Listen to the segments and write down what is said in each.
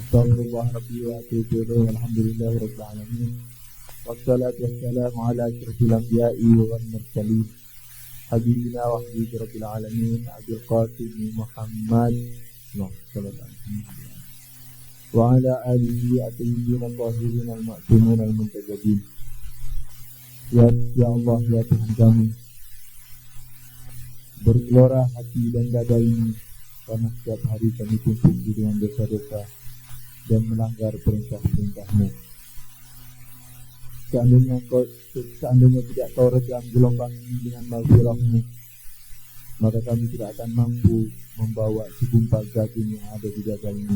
Astaghfirullah Rabbi wa atubu ilaih. Alhamdulillahi Rabbil Alamin. Wassalatu wassalamu ala asyrafil anbiya'i wal mursalin habibina wa habibi Rabbil Alamin Abil Qasim Muhammad wa ala alihi at-tayyibin at-tahirin al-ma'sumin al-muntajabin. Ya Allah, ya Tuhan kami, bergelora hati dan dada ini karena setiap hari kami tumpuk dengan dosa-dosa dan melanggar perintah-perintah-Mu. Seandainya tidak Kau redam gelombang ini dengan maghfirah-Mu, maka kami tidak akan mampu membawa segumpal daging yang ada di dada ini.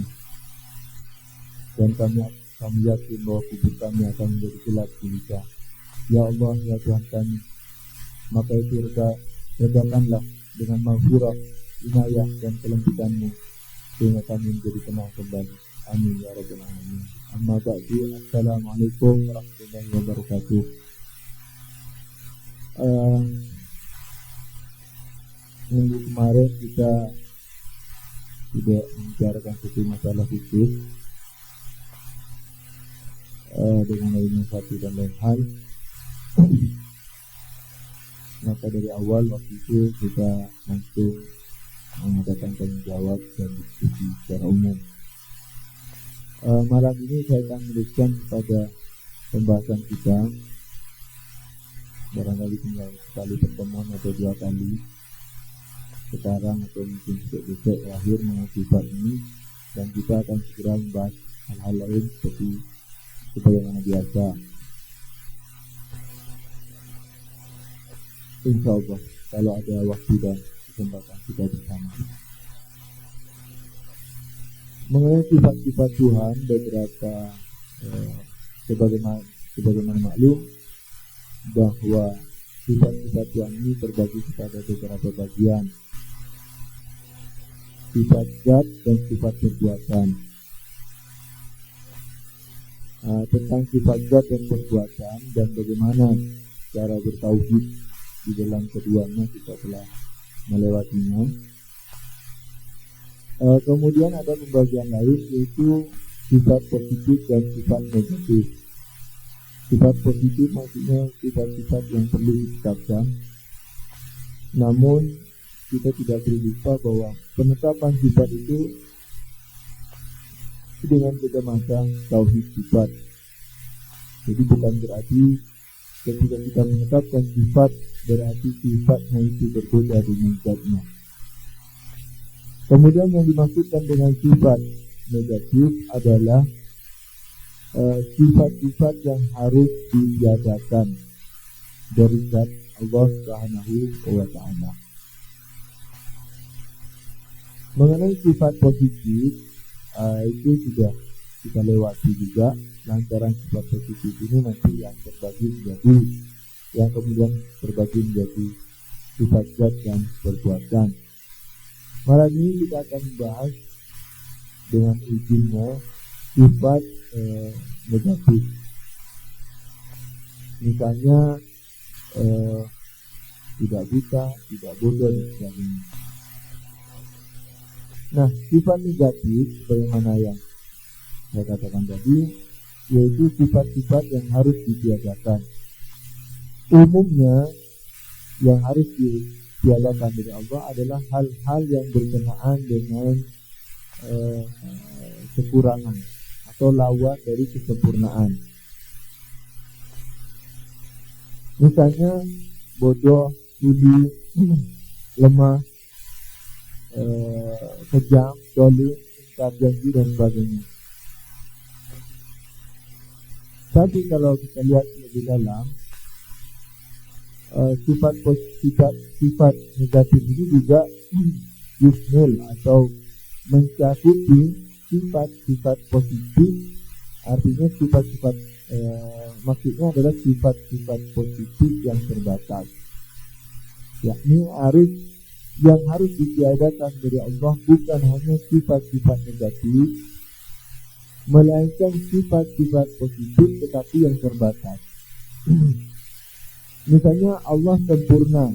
Dan kami yakin bahwa kubur kami akan menjadi gelap gulita. Ya Allah, ya Tuhan kami, maka itu redakanlah dengan maghfirah, inayah dan kelembutan-Mu sehingga kami menjadi tenang kembali. Amin ya rabbal alamin. Amma ba'du. Assalamualaikum warahmatullahi wabarakatuh. Minggu kemarin kita tidak membicarakan satu masalah khusus dengan lainnya satu dan lain hal. Maka dari awal waktu itu kita langsung mengadakan tanya jawab dan diskusi secara umum. Malam ini saya akan meneruskan kepada pembahasan kita. Barangkali tinggal sekali pertemuan atau dua kali sekarang atau mungkin besok terakhir mengenai sifat ini, dan kita akan segera membahas hal-hal lain seperti sebagaimana biasa. Insya Allah kalau ada waktu dan kesempatan kita bersama. Mengenai sifat-sifat Tuhan, beberapa sebagaimana maklum bahwa sifat-sifat Tuhan ini terbagi kepada beberapa bagian, sifat zat dan sifat perbuatan. Tentang sifat zat dan perbuatan dan bagaimana cara bertauhid di dalam keduanya kita telah melewatinya. Kemudian ada pembagian lain, yaitu sifat positif dan sifat negatif. Sifat positif maksudnya sifat-sifat yang perlu ditetapkan, namun kita tidak perlu lupa bahwa penetapan sifat itu dengan kecemasan tauhid sifat. Jadi bukan berarti ketika kita menetapkan sifat berarti sifatnya itu berbeda dengan zatnya. Kemudian yang dimaksudkan dengan sifat negatif adalah sifat-sifat yang harus ditiadakan dari zat Allah Subhanahu wa Ta'ala. Mengenai sifat positif, itu sudah kita lewati juga. Lantaran sifat positif ini nanti yang terbagi menjadi, yang kemudian terbagi menjadi sifat zat dan perbuatan. Malam ini kita akan membahas dengan izinnya sifat negatif. Misalnya tidak buta, tidak bodoh dan sebagainya. Nah, sifat negatif bagaimana yang saya katakan tadi, yaitu sifat-sifat yang harus ditiadakan. Umumnya yang harus ditiadakan dari Allah adalah hal-hal yang berkenaan dengan kekurangan atau lawan dari kesempurnaan. Misalnya bodoh, tuli, lemah, kejam, zalim, ingkar janji dan sebagainya. Tapi kalau kita lihat lebih dalam, sifat negatif ini juga yusnul atau mencakupi sifat-sifat positif. Artinya sifat-sifat maksudnya adalah sifat-sifat positif yang terbatas, yakni yang harus ditiadakan dari Allah bukan hanya sifat-sifat negatif, melainkan sifat-sifat positif tetapi yang terbatas. Misalnya Allah sempurna,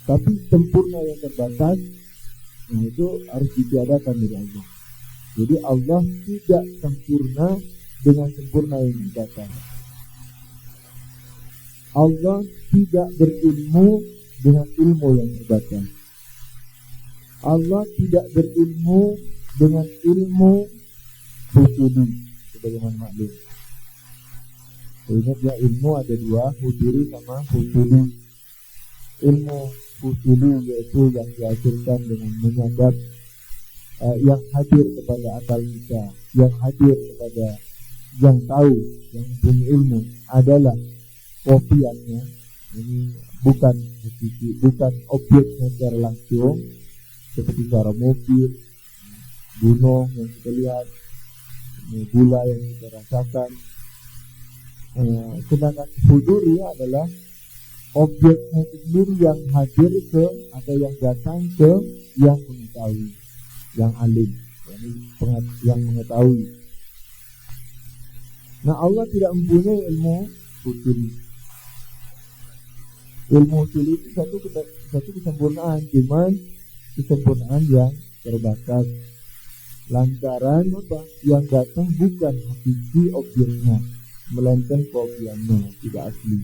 tapi sempurna yang terbatas, nah itu harus ditiadakan dari Allah. Jadi Allah tidak sempurna dengan sempurna yang dikatakan. Allah tidak berilmu dengan ilmu yang terbatas. Allah tidak berilmu dengan ilmu huduri, sebagaimana maklum. Ingat ya, ilmu ada dua, huduri sama huduri. Ilmu huduri yaitu yang dihasilkan dengan menyadap yang hadir kepada akal kita, yang hadir kepada yang tahu, yang punya ilmu adalah kopiannya. Ini bukan hakiki, bukan objeknya secara langsung seperti suara mobil, gunung yang kita lihat, gula yang kita rasakan. Sedangkan huduri adalah objeknya sendiri yang hadir ke atau yang datang ke yang mengetahui, yang alim, yang mengetahui. Nah, Allah tidak mempunyai ilmu huduri. Ilmu huduri itu satu kesempurnaan, cuman kesempurnaan yang terbatas. Lantaran apa? Yang datang bukan hakiki objeknya, melainkan kopiannya, tidak asli.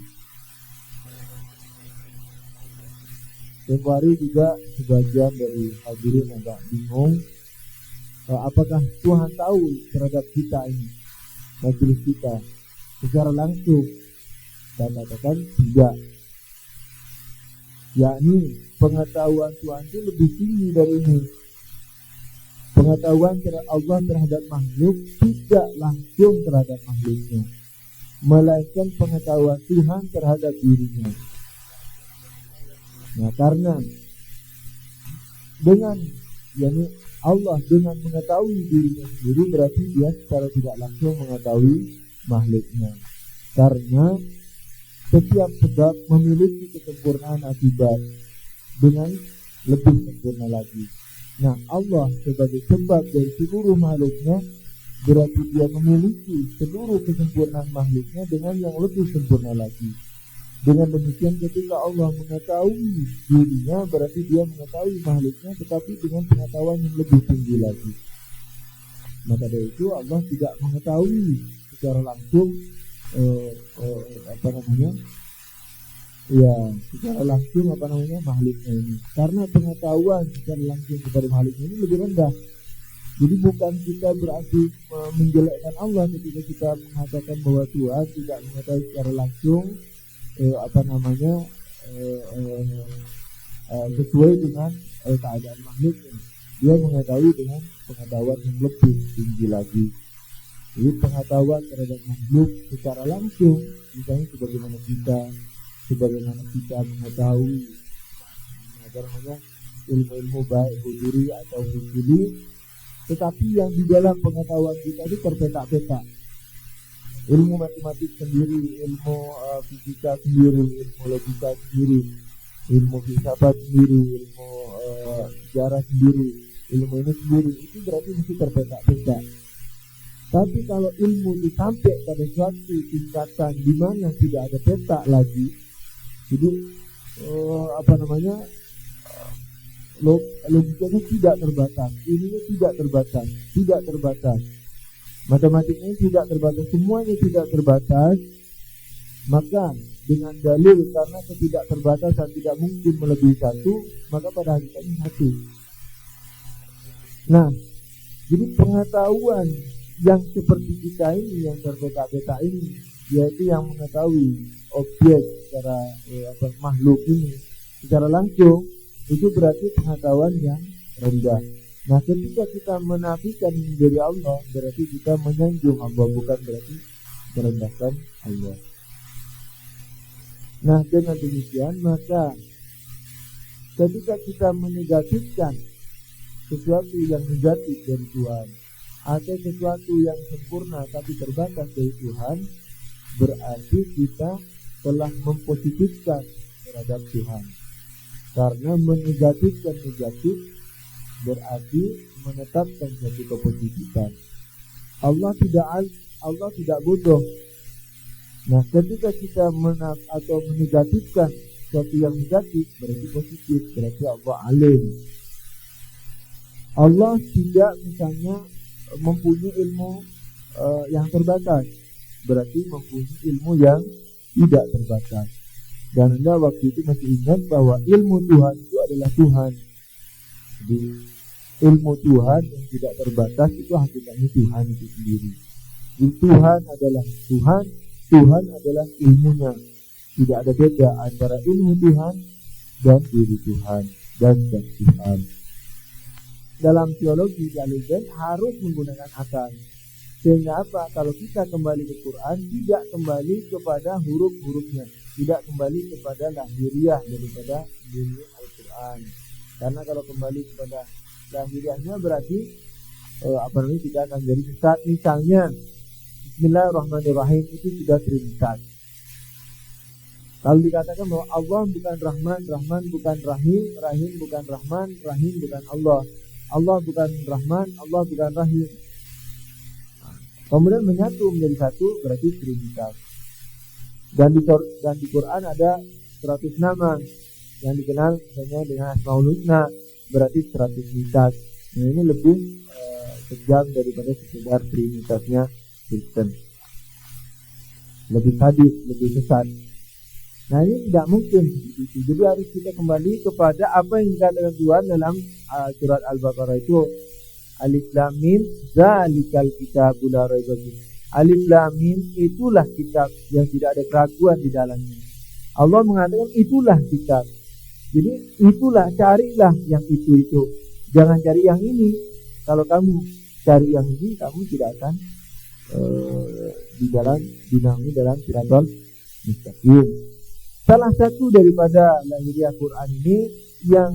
Tempoh hari juga sebagian dari hadirin agak bingung, apakah Tuhan tahu terhadap kita ini, majelis kita secara langsung? Saya katakan tidak. Yakni pengetahuan Tuhan itu lebih tinggi dari ini. Pengetahuan Allah terhadap makhluk tidak langsung terhadap makhluknya, melainkan pengetahuan Tuhan terhadap dirinya. Nah, karena dengan Allah dengan mengetahui dirinya sendiri, berarti dia secara tidak langsung mengetahui makhluknya. Karena setiap sebab memiliki kesempurnaan akibat dengan lebih sempurna lagi. Nah, Allah sebagai sebab dari seluruh makhluknya, berarti dia memiliki seluruh kesempurnaan makhluknya dengan yang lebih sempurna lagi. Dengan demikian ketika Allah mengetahui dirinya, berarti dia mengetahui makhluknya, tetapi dengan pengetahuan yang lebih tinggi lagi. Maka dari itu Allah tidak mengetahui secara langsung makhluknya ini, karena pengetahuan secara langsung kepada makhluknya ini lebih rendah. Jadi bukan kita berarti menjelekkan Allah ketika kita mengatakan bahwa Tuhan tidak mengetahui secara langsung sesuai dengan keadaan makhluknya. Dia mengetahui dengan pengetahuan yang lebih tinggi lagi. Jadi pengetahuan terhadap makhluk secara langsung, misalnya sebagaimana kita mengetahui ilmu-ilmu baik huduri atau huduri, tetapi yang di dalam pengetahuan kita itu terpetak-petak. Ilmu matematik sendiri, ilmu fisika sendiri, ilmu logika sendiri, ilmu filsafat sendiri, ilmu sejarah sendiri, ilmu ini sendiri, itu berarti mesti terpetak-petak. Tapi kalau ilmu itu sampai pada suatu tingkatan di mana tidak ada petak lagi, jadi logikanya tidak terbatas, ininya tidak terbatas, matematiknya tidak terbatas, semuanya tidak terbatas. Maka dengan dalil karena ketidakterbatasan tidak mungkin melebihi satu, maka pada hakikatnya satu. Nah, jadi pengetahuan yang seperti kita ini, yang terpetak-petak ini, yaitu yang mengetahui objek secara makhluk ini secara langsung, itu berarti pengetahuan yang rendah. Nah, ketika kita menafikan ini dari Allah, berarti kita menyanjung Allah, bukan berarti merendahkan Allah. Nah, dengan demikian maka ketika kita menegatifkan sesuatu yang negatif dari Tuhan atau sesuatu yang sempurna tapi terbatas dari Tuhan, berarti kita telah mempositifkan terhadap Tuhan. Karena menegatifkan negatif berarti menetapkan satu kepositifan. Allah tidak bodoh. Nah, ketika kita menegatifkan sesuatu yang negatif, berarti positif, berarti Allah alim. Allah tidak misalnya mempunyai ilmu yang terbatas, berarti mempunyai ilmu yang tidak terbatas. Dan Anda waktu itu masih ingat bahwa ilmu Tuhan itu adalah Tuhan. Jadi ilmu Tuhan yang tidak terbatas itu hakikatnya Tuhan itu sendiri. Jadi Tuhan adalah Tuhan, Tuhan adalah ilmunya. Tidak ada beda antara ilmu Tuhan dan diri Tuhan dan zat Tuhan. Dalam teologi Jalil Ben harus menggunakan akal. Sehingga apa? Kalau kita kembali ke Quran, tidak kembali kepada huruf-hurufnya, tidak kembali kepada lahiriah daripada bunyi Al-Quran. Karena kalau kembali kepada lahiriahnya berarti kita akan jadi sesat. Misalnya Bismillahirrahmanirrahim itu sudah trinitas. Kalau dikatakan bahwa Allah bukan Rahman, Rahman bukan Rahim, Rahim bukan Rahman, Rahim bukan Allah, Allah bukan Rahman, Allah bukan Rahim, kemudian menyatu menjadi satu, berarti trinitas. Dan di Quran ada 100 nama yang dikenal misalnya dengan Asmaul Husna, berarti 100 trinitas. Nah, ini lebih kejam daripada sekedar trinitasnya Kristen, lebih sadis, lebih sesat. Nah, ini tidak mungkin begitu. Jadi harus kita kembali kepada apa yang dikatakan Tuhan dalam surat Al-Baqarah itu, Alif Lam Mim zalikal kitabul la raiba fiih. Alif Lam Mim itulah kitab yang tidak ada keraguan di dalamnya. Allah mengatakan itulah kitab. Jadi itulah, carilah yang itu. Jangan cari yang ini. Kalau kamu cari yang ini, kamu tidak akan dinaungi dalam siratal mustaqim. Salah satu daripada lahiriah Quran ini yang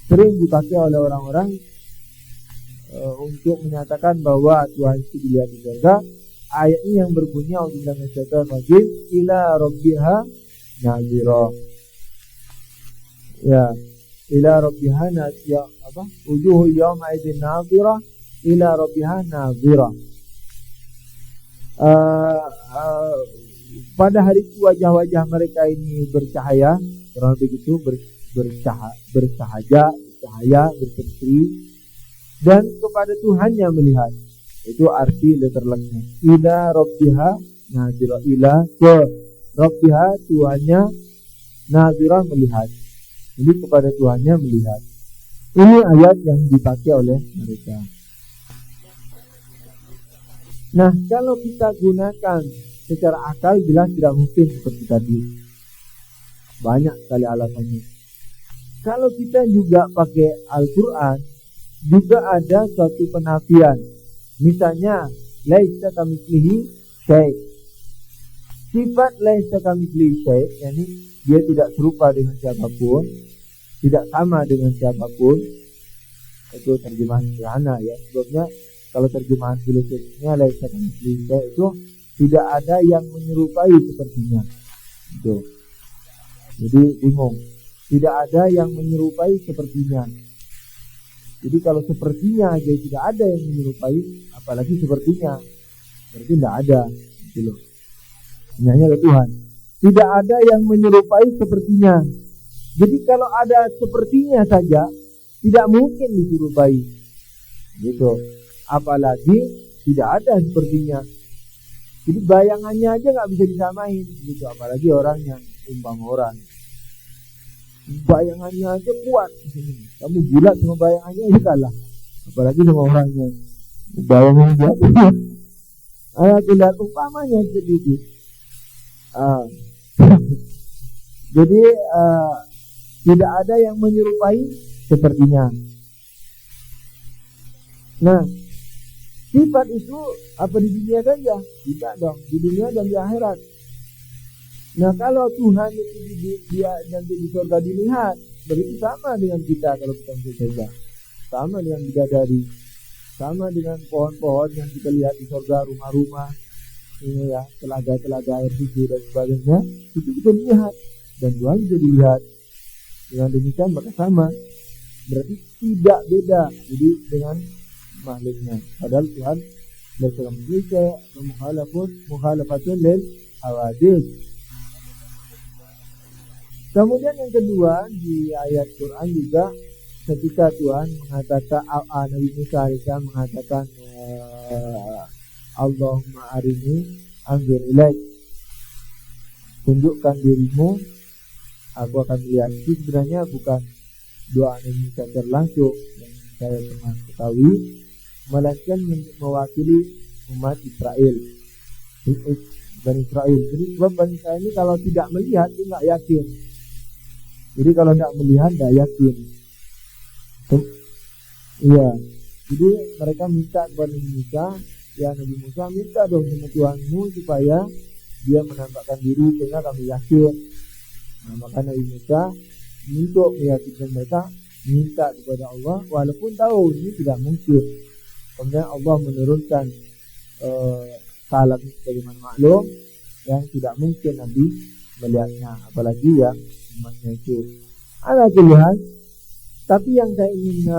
sering dipakai oleh orang-orang untuk menyatakan bahwa Tuhan itu dilihat di surga, ayat ini yang berbunyi a'udzubillahi minasyaitonir rajim, ila rabbiha nazira. Ya, ila rabbiha nazira, wujuhu yawma idzin nazira ila rabbiha nazira. Pada hari itu wajah-wajah mereka ini bercahaya, kurang lebih itu bercahaya, berseri, dan kepada Tuhannya melihat. Itu arti letterleknya. Ila rabbiha nazira, ila ke rabbiha Tuhannya, nazira melihat. Jadi kepada Tuhannya melihat. Ini ayat yang dipakai oleh mereka. Nah, kalau kita gunakan secara akal jelas tidak mungkin seperti tadi. Banyak sekali alasannya. Kalau kita juga pakai Al-Quran, juga ada suatu penafian. Misalnya, laisa kamitslihi syai'. Sifat laisa kamitslihi syai', yakni dia tidak serupa dengan siapapun, tidak sama dengan siapapun. Itu terjemahan sederhana ya. Sebabnya kalau terjemahan filosofinya laisa kamitslihi syai' itu tidak ada yang menyerupai sepertinya. Itu. Jadi bingung. Tidak ada yang menyerupai sepertinya. Jadi kalau sepertinya aja tidak ada yang menyerupai, apalagi sepertinya, berarti tidak ada. Gitu loh. Hanya ke Tuhan. Tidak ada yang menyerupai sepertinya. Jadi kalau ada sepertinya saja, tidak mungkin diserupai. Gitu. Apalagi tidak ada sepertinya. Jadi bayangannya aja nggak bisa disamain, gitu. Apalagi orang yang umpama orang. Bayangannya aja kuat. Kamu bulat sama bayangannya itu kalah. Apalagi sama orangnya. Bayangannya dia kuat. Aku lihat umpamanya sedikit. Jadi tidak ada yang menyerupai sepertinya. Nah, sifat itu apa di dunia saja? Tidak dong, di dunia dan di akhirat. Nah, kalau Tuhan itu dia nanti di surga dilihat, berarti sama dengan kita kalau kita masuk surga. Sama dengan bidadari, sama dengan pohon-pohon yang kita lihat di surga, rumah-rumah, ini ya, telaga-telaga air susu dan sebagainya, itu kita lihat dan Tuhan bisa dilihat. Dengan demikian maka sama, berarti tidak beda jadi dengan makhluknya. Padahal Tuhan bersekamsilika mukhalafatun lil hawadith. Kemudian yang kedua di ayat Quran juga ketika Tuhan mengatakan Nabi Musa AS mengatakan Allahumma arini anzur ilaik, tunjukkan dirimu, aku akan melihat. Itu sebenarnya bukan doa Nabi Musa langsung yang saya pernah ketahui, melainkan mewakili umat Israel, Bani Israel. Jadi sebab Bani Israel ini kalau tidak melihat itu nggak yakin. Jadi kalau tidak melihat nggak yakin. Iya. Jadi mereka minta kepada Nabi Musa, ya Nabi Musa minta dong sama Tuhanmu supaya dia menampakkan diri sehingga kami yakin. Nah, maka Nabi Musa untuk meyakinkan mereka minta kepada Allah walaupun tahu ini tidak mungkin. Kemudian Allah menurunkan salam sebagaimana maklum yang tidak mungkin Nabi melihatnya, apalagi yang umatnya itu. Ada pilihan, tapi yang saya ingin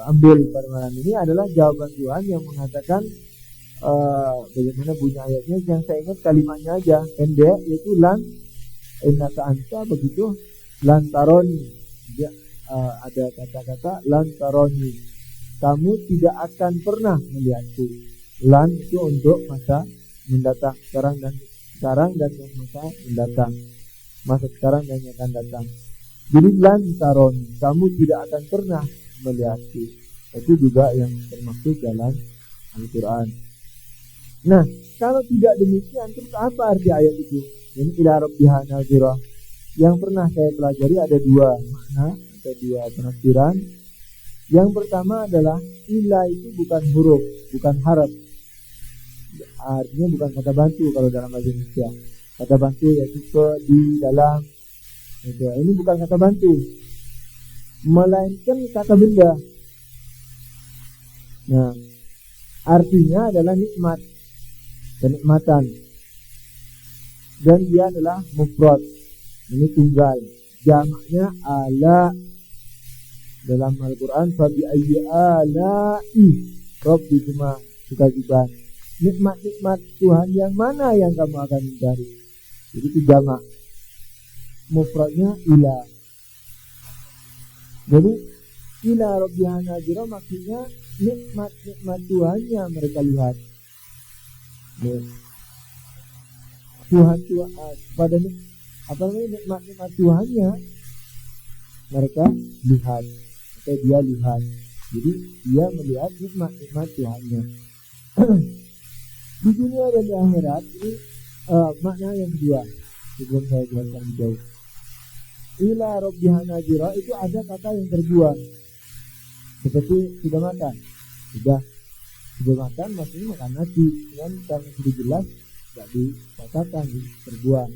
ambil pada malam ini adalah jawaban Tuhan yang mengatakan bagaimana bunyi ayatnya. Yang saya ingat kalimatnya aja pendek, yaitu lan innaka anta, begitu lan taroni. Dia ada kata-kata lan taroni, kamu tidak akan pernah melihatku. Lan itu untuk masa mendatang, sekarang dan yang masa mendatang, masa sekarang dan yang akan datang. Jadi lan taroni, kamu tidak akan pernah melihatku. Itu juga yang termaksud dalam Al-Quran. Nah, kalau tidak demikian, terus apa arti ayat itu? Ini ila rabbiha nazira. Yang pernah saya pelajari ada dua makna atau dua penafsiran. Yang pertama adalah ila itu bukan huruf, bukan harf. Artinya bukan kata bantu kalau dalam bahasa Indonesia. Kata bantu yaitu ke, di, dalam. Gitu. Ini bukan kata bantu, melainkan kata benda. Nah, artinya adalah nikmat, kenikmatan, dan dia adalah mufrad. Ini tunggal, jamaknya ala. Dalam Al-Quran, fabi ayyi ala'i rabbikuma tukadziban. Nikmat-nikmat Tuhan yang mana yang kamu akan mencari? Jadi itu jamak, mufradnya ila. Jadi ila rabbiha nazira maksudnya nikmat-nikmat Tuhan yang mereka lihat. Tuhan pada nikmat-nikmat Tuhannya mereka lihat, atau dia lihat. Jadi dia melihat nikmat-nikmat Tuhannya. Di dunia dan di akhirat. Ini makna yang kedua sebelum saya jelaskan jauh. Ila rabbiha nazira itu ada kata yang terbuang, seperti sudah makan. Sudah makan maksudnya makan nasi, dengan karena sudah jelas tidak dikatakan, terbuang.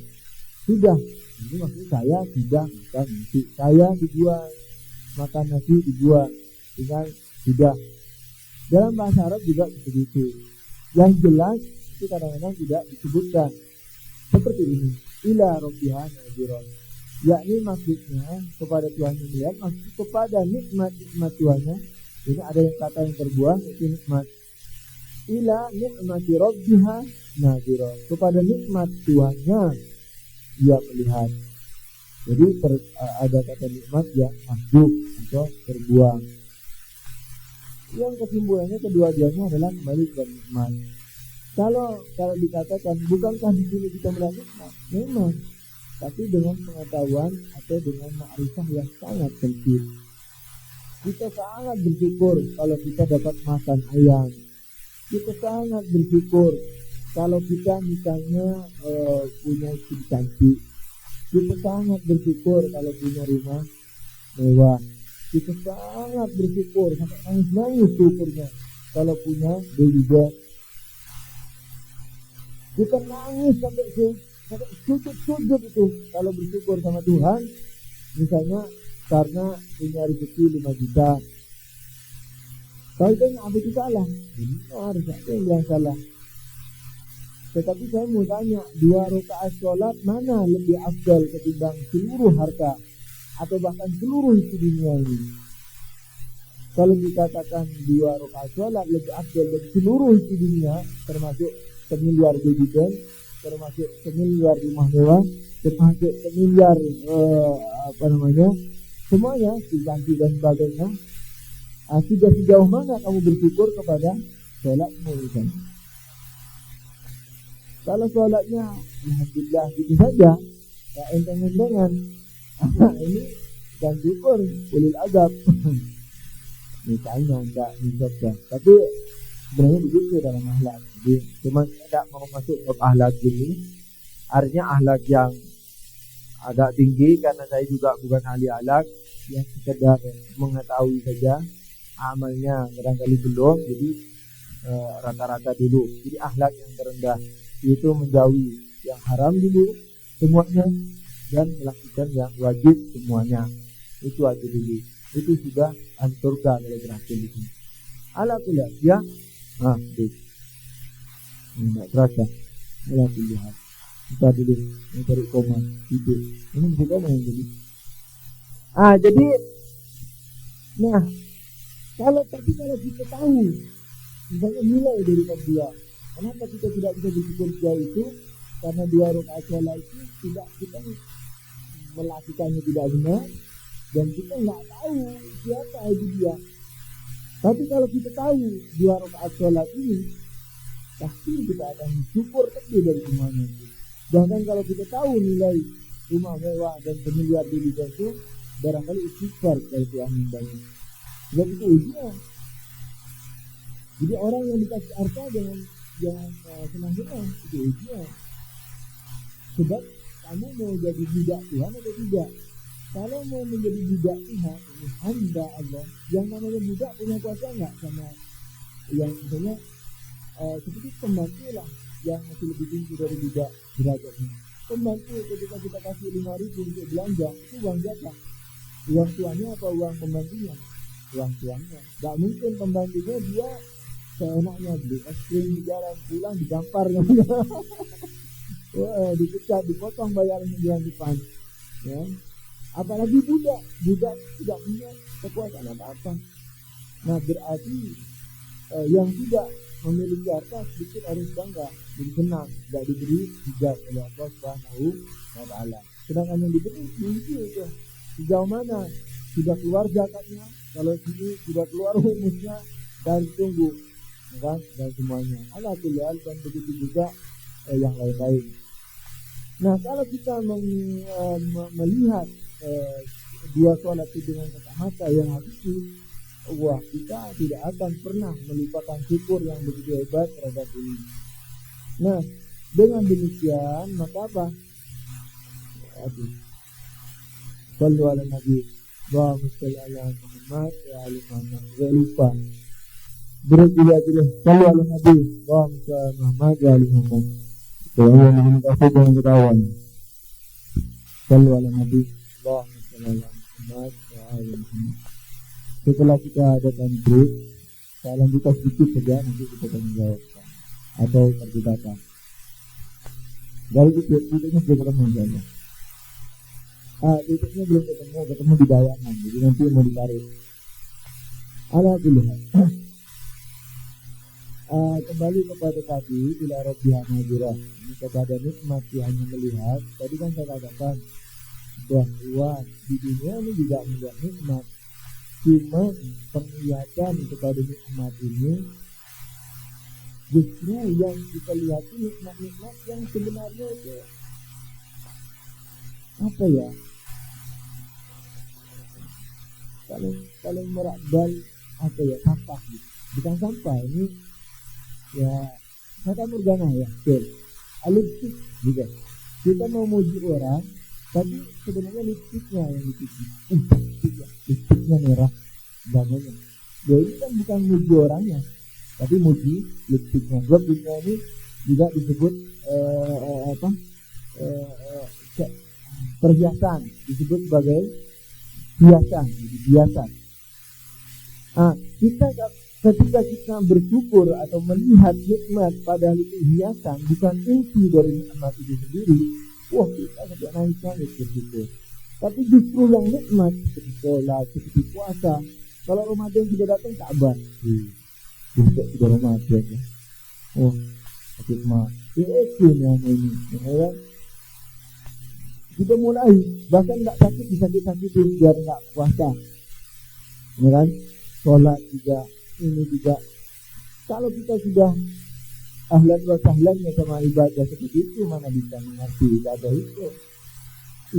Sudah, ini maksudnya saya sudah makan nasi, saya dibuang, makan nasi dibuang, dengan sudah. Dalam bahasa Arab juga seperti itu. Yang jelas itu kadang-kadang tidak disebutkan seperti ini, ila rabbiha nazira, yakni maksudnya kepada Tuhan yang melihat, maksud kepada nikmat-nikmat Tuhannya. Ini ada yang kata yang terbuang, itu nikmat. Ila nikmati rabbiha nazira, kepada nikmat Tuhannya dia melihat. Jadi ada kata nikmat yang masuk atau terbuang. Yang kesimpulannya kedua-duanya adalah kembali ke nikmat. Kalau dikatakan bukankah di sini kita melihat nikmat? Memang, tapi dengan pengetahuan atau dengan ma'rifah yang sangat penting. Kita sangat bersyukur kalau kita dapat makan ayam. Kita sangat bersyukur kalau kita misalnya punya istri cantik. Kita sangat bersyukur kalau punya rumah mewah. Kita sangat bersyukur sampai nangis syukurnya kalau punya baby boy. Kita nangis sampai sujud itu kalau bersyukur sama Tuhan, misalnya karena punya rezeki 5 juta. Kalau itu apa itu salah? Benar, siapa yang bilang salah? Tetapi saya mau tanya, 2 rakaat sholat mana lebih afdal ketimbang seluruh harta atau bahkan seluruh isi dunia ini? Kalau dikatakan 2 rakaat sholat lebih afdal dari seluruh isi dunia, termasuk 1 miliar dividend, termasuk 1 miliar rumah mewah, termasuk 1 miliar semuanya, ganti dan sebagainya. Sudah sejauh mana kamu bersyukur kepada sholatmu misalnya. Kalau sholatnya alhamdulillah gitu saja, ya enteng-entengan, ini dan syukur ulil adab. Misalnya enggak misalnya, tapi sebenarnya begitu dalam akhlak. Jadi cuma tidak mau masuk ke akhlak ini, artinya akhlak yang agak tinggi karena saya juga bukan ahli akhlak, yang sekedar mengetahui saja, amalnya barangkali belum, jadi rata-rata dulu. Jadi akhlak yang terendah itu menjauhi yang haram dulu semuanya dan melakukan yang wajib semuanya. Itu aja dulu. Itu sudah surga kalau berhasil itu. Alhamdulillah ya. Enggak terasa. Alhamdulillah. Kita dulu mencari koma tidur. Ini bisa koma yang jadi. Jadi kalau kita tahu misalnya nilai dari dia, kenapa kita tidak bisa bersyukur sejauh itu? Karena 2 rakaat sholat itu tidak kita melakukannya tidak benar dan kita nggak tahu siapa itu dia. Tapi kalau kita tahu 2 rakaat sholat ini, pasti kita akan syukur lebih dari semuanya itu. Bahkan kalau kita tahu nilai rumah mewah dan bermiliar di dunia itu, barangkali istighfar dari Tuhan yang banyak. Sebab itu ujian. Jadi orang yang dikasih harta jangan senang-senang, itu ujian. Sebab kamu mau jadi budak Tuhan atau tidak? Kalau mau menjadi budak Tuhan, ini hamba Allah. Yang namanya budak punya kuasa enggak sama yang misalnya seperti pembantu lah yang masih lebih tinggi dari budak derajatnya. Pembantu ketika kita kasih 5.000 untuk belanja, itu uang jatah. Uang tuannya apa uang pembantunya? Uang tuannya. Gak mungkin pembantunya dia seenaknya beli es krim di jalan, pulang digampar dipecat, dipotong bayarannya bulan depan. Ya. Apalagi budak tidak punya kekuasaan apa-apa. Nah berarti yang tidak memiliki harta sedikit harus bangga, jadi senang, tidak diberi hijab oleh Allah Subhanahu wa Ta'ala. Sedangkan yang diberi diuji itu sejauh mana sudah keluar zakatnya, kalau sini sudah keluar humusnya, dan tunggu kan dan semuanya. Alhamdulillah dan begitu juga yang lain-lain. Nah kalau kita melihat 2 sholat itu dengan kacamata yang hakiki, wah kita tidak akan pernah melupakan syukur yang begitu hebat terhadap ini. Nah dengan demikian maka apa? Sallu ala Nabi Allahumma shalli ala Muhammad wa ala Muhammad. Jangan lupa berjaya sallu ala Nabi Allahumma shalli ala Muhammad wa ala Muhammad. Jangan kasih jangan ketahuan. Sallu ala Nabi Allahumma shalli ala Muhammad wa ala Muhammad. Setelah kita adakan break, saya lanjutkan sedikit saja, nanti kita akan menjawab atau perdebatan. Dari titiknya sudah ketemu saja. Titiknya belum ketemu di bayangan, jadi nanti mau ditarik. Alhamdulillah. Kembali kepada tadi, bila Rabbiha Najirah, ini kepada nikmat yang melihat. Tadi kan saya katakan bahwa di dunia ini juga melihat nikmat. Cuma penglihatan kepada nikmat ini justru yang kita lihat nikmat-nikmat yang sebenarnya itu apa ya? Kalau merakbal apa ya, sampah gitu. Bukan sampah ini ya kata Morgana ya, betul. Lipstick juga. Kita mau muji orang, tapi sebenarnya lipstiknya yang dipuji. Lipstiknya merah namanya. Ya ini kan bukan muji orangnya, tapi muji lipstiknya. Sebab dunia ini juga disebut perhiasan, disebut sebagai hiasan, jadi hiasan. Kita ketika kita bersyukur atau melihat nikmat padahal itu hiasan, bukan inti dari nikmat itu sendiri, wah kita sampai nangis bersyukur. Tapi justru yang nikmat seperti sholat, seperti puasa, kalau Ramadan sudah datang Ka'bah, besok sudah Ramadan ya. Oh, hikmah. Itu yang ini, ya. Kita mulai, bahkan nggak sakit disakit-sakitin biar nggak puasa, ya kan? Sholat juga, ini juga Kalau kita sudah ahlan wa sahlannya sama ibadah seperti itu, mana bisa mengerti ibadah itu?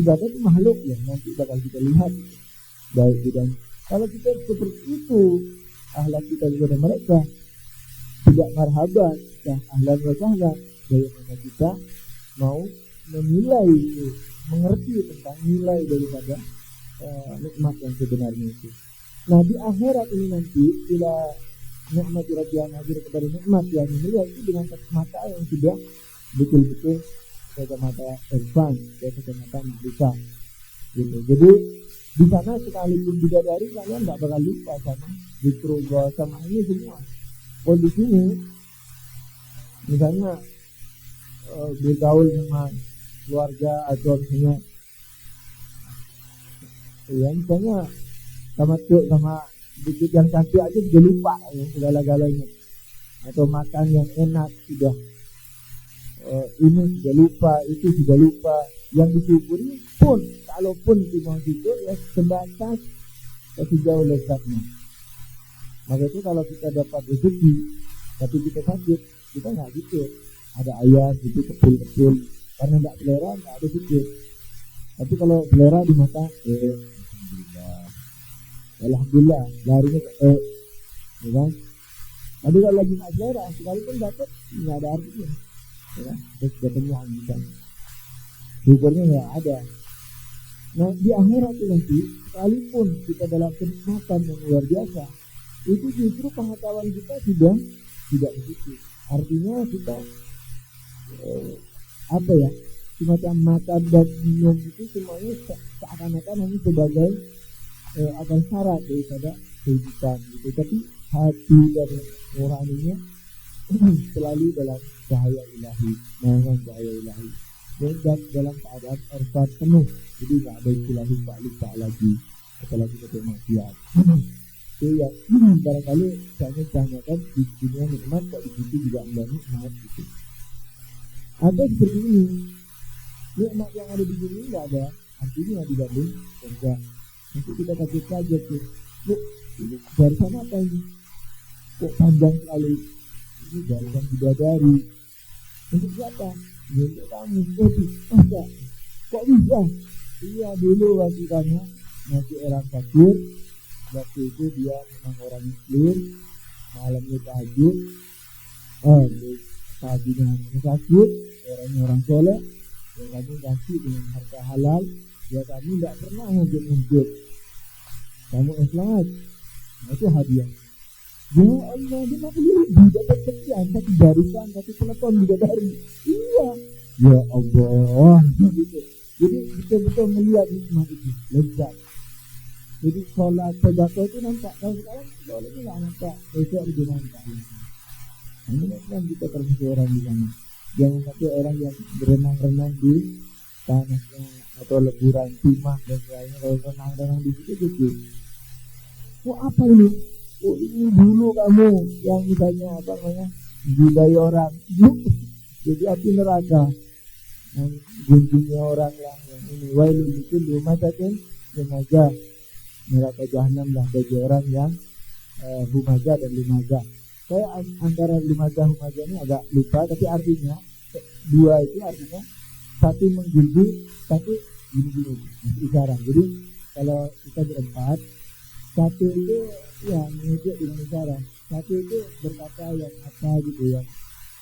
Ibadah itu makhluk ya, nanti bakal kita lihat baik dan kalau kita seperti itu ahlan kita kepada mereka tidak marhaban, ya ahlan wa sahlan, bagaimana kita mau menilai itu, mengerti tentang nilai daripada nikmat yang sebenarnya itu. Nah di akhirat ini nanti bila nikmat rabbiyah hadir kepada nikmat yang mulia itu dengan kacamata yang sudah betul-betul kacamata irfan, kacamata makrifah gitu. Jadi di sana sekalipun bidadari kalian nggak bakal lupa sama zikrullah sama ini semua. Kalau di sini misalnya bergaul sama keluarga atau misalnya ya misalnya sama cuk sama dikit yang cantik aja sudah lupa ya, segala-galanya atau makan yang enak sudah ini sudah lupa, itu sudah lupa, yang disyukuri pun kalaupun mau syukur ya sebatas sejauh lezatnya. Maka itu kalau kita dapat rezeki tapi kita sakit, kita nggak syukur. Ada ayam itu kepul-kepul karena nggak selera, nggak ada syukur. Tapi kalau selera di mata alhamdulillah larinya ya kan? Tapi kalau lagi nggak selera, sekalipun dapat nggak ada artinya, ya kan? Terus datangnya angin, syukurnya nggak ada. Nah di akhirat itu nanti, sekalipun kita dalam kenikmatan yang luar biasa, itu justru pengetahuan kita sudah tidak begitu. Artinya kita apa ya? Semacam makan dan minum itu semuanya seakan-akan hanya sebagai akan syarat daripada kehidupan gitu. Tapi hati dan nuraninya selalu dalam cahaya ilahi, naungan cahaya ilahi, dan dalam keadaan irfan penuh. Jadi nggak ada istilah lupa lagi, apalagi kita maksiat. Itu ya barangkali saya tanyakan di dunia nikmat kok di situ juga enggak nikmat gitu. Ada seperti ini, nikmat yang ada di dunia nggak ada artinya dibanding surga. Nanti kita kaget tuh, bu, ini barisan apa ini? Kok panjang sekali? Ini barisan bidadari. Untuk siapa? Ya, untuk kamu. Masa? Kok bisa? Iya dulu waktu kamu masih orang kafir, waktu itu dia memang orang muslim, malamnya tahajud, paginya sakit, orangnya orang soleh, ya kamu kasih dengan harta halal, ya kamu tidak pernah ngejut-ngejut, kamu ikhlas, nah itu hadiah. Ya Allah, 50.000 dapat sekian, satu barisan, satu peleton bidadari. Iya, ya Allah, gitu. Jadi betul-betul melihat nikmat itu, lezat. Jadi sholat sedekah itu nampak, kalau sekarang sholat itu nggak nampak, besok lebih nampak. Ini kan kita termasuk orang di sana. Jangan sampai orang yang berenang-renang di tanahnya atau leburan timah dan lainnya, kalau renang-renang di situ gitu. Oh apa ini? Oh ini dulu kamu yang misalnya apa namanya budaya orang, jadi api neraka, yang gunjingnya orang lah, yang ini wailul itu lumazatin lumaza, neraka jahanam lah bagi orang yang humaza dan lumaza. Saya antara lumaza humaza ini agak lupa, tapi artinya dua itu artinya satu menggulung, satu gini isyarat. Jadi kalau kita berempat, satu itu ya mengejek dengan isyarat, satu itu berkata yang apa gitu yang